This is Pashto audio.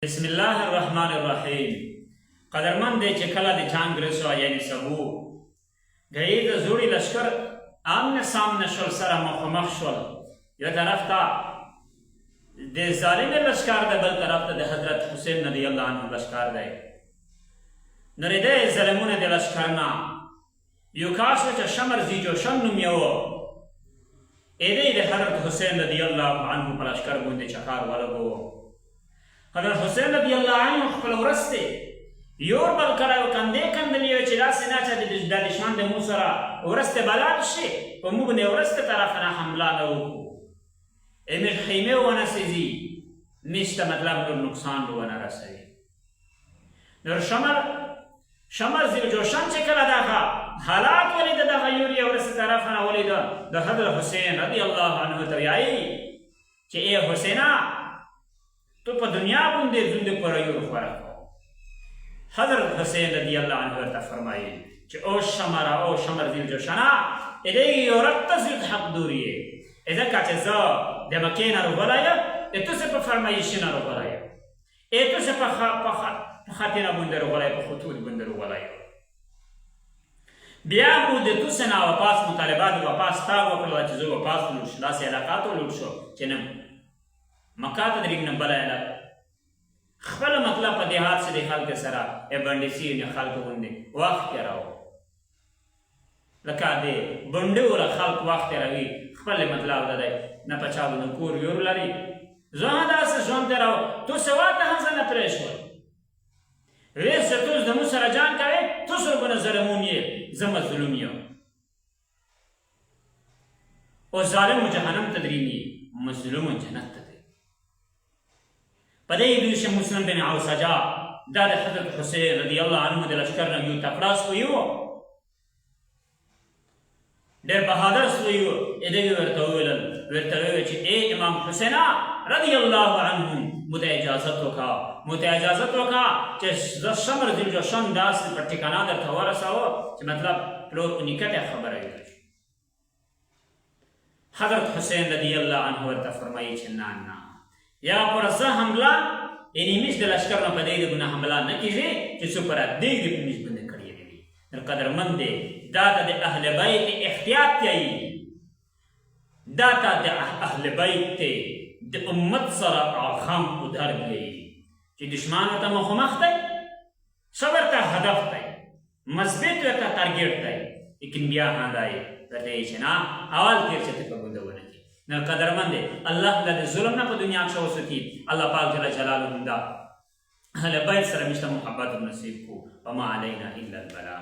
بسم الله الرحمن الرحیم. قدرمن دی چې کله د جنگ رسوا یعنی سبو گئی د زوړي لشکر آمنے سامنے شول سره مخامخ شول. یو طرف ته د ظالم لشکر دی، بل طرف ته د حضرت حسین رضی الله عنه لشکر دی. نو د ظالمونو د لشکر نه یو کاش و چې شمر زیجو شم نوم یې و، ایدی د حضرت حسین رضی الله عنه په لشکر باندې چکار ولګو. حضرت حسین رضی الله عنه خپل ورسته یور بل کړه کندې کندلې چې داسې نه چې د دشمن د مو سره ورسته بلاد شي په موږ نه ورسته طرف نه حمله نه وکړو. امیر خیمه ونه سيزي نشته مطلب نور نقصان ونه رسوي. نور شمر زیر جوشن چې کله دغه حالات ولید دغه یوري ورسته طرف نه ولید د حضرت حسین رضی الله عنه ته وایي چې ای حسینا تو په دنیا باندې ژوند پر یو خورا کو. حضرت حسین رضی الله عنه ورته فرمایي چې او شمر ذیل جوشنا الیه یورت زید حق دوریه اذا کاته ز د مکه نه ولایا ته څه په فرمایش نه ولایا ته څه په خاطر باندې ولایا په خطوط باندې ولایا بیا مو د تو سنا واپس مطالبات واپس تا وکړه چې زه واپس نو شلاسه علاقات ولور شو چې نه مکه ته دریم نه بلایله خپل مطلب په دیهات سے خلک سره ای باندې سی نه خلک باندې وخت راو لکه دې باندې ور خلک وخت راوي خپل مطلب ده نه پچاو نه کور یور لري زه دا څه ژوند راو تو سوات هم څنګه پرېښو وې څه تو د مو سره جان کوي تو سره بن ظلمونی زم ظلمیو او ظالم جهنم تدریمی مظلوم جنت پدې دوی مسلم بن عوسجا دا د حضرت حسین رضی الله عنه د لشکر نه یو تکړه سویو ډېر بهادر سویو دې ورته ویل چې اے امام حسین رضی الله عنه مت اجازت وکا چې شمر ذل جوشن داس په ټکانه درته ورساو چې مطلب پلور انیکته خبره وي. حضرت حسین رضی الله عنه ورته فرمایي چې نه یا پر زه حمله یعنی میش د لشکر نه په دې د ګناه حمله نه کیږي چې څو پر دې د میش باندې کړی دی. نو قدرمن دی دا د اهل بیت احتیاط کوي، دا د اهل بیت د امت سره اخم او درب دی چې دشمن ته مخامخ دی صبر ته هدف دی مثبت ته ټارګټ دی لیکن بیا هاندای ورته چې نه اول تیر چې ته کومه نو قدرمند الله د ظلم نه په دنیا کې شو سکی. الله پاک جل جلاله دا اهل بیت سره مشته محبت نصیب کو وما علینا الا البلاغ.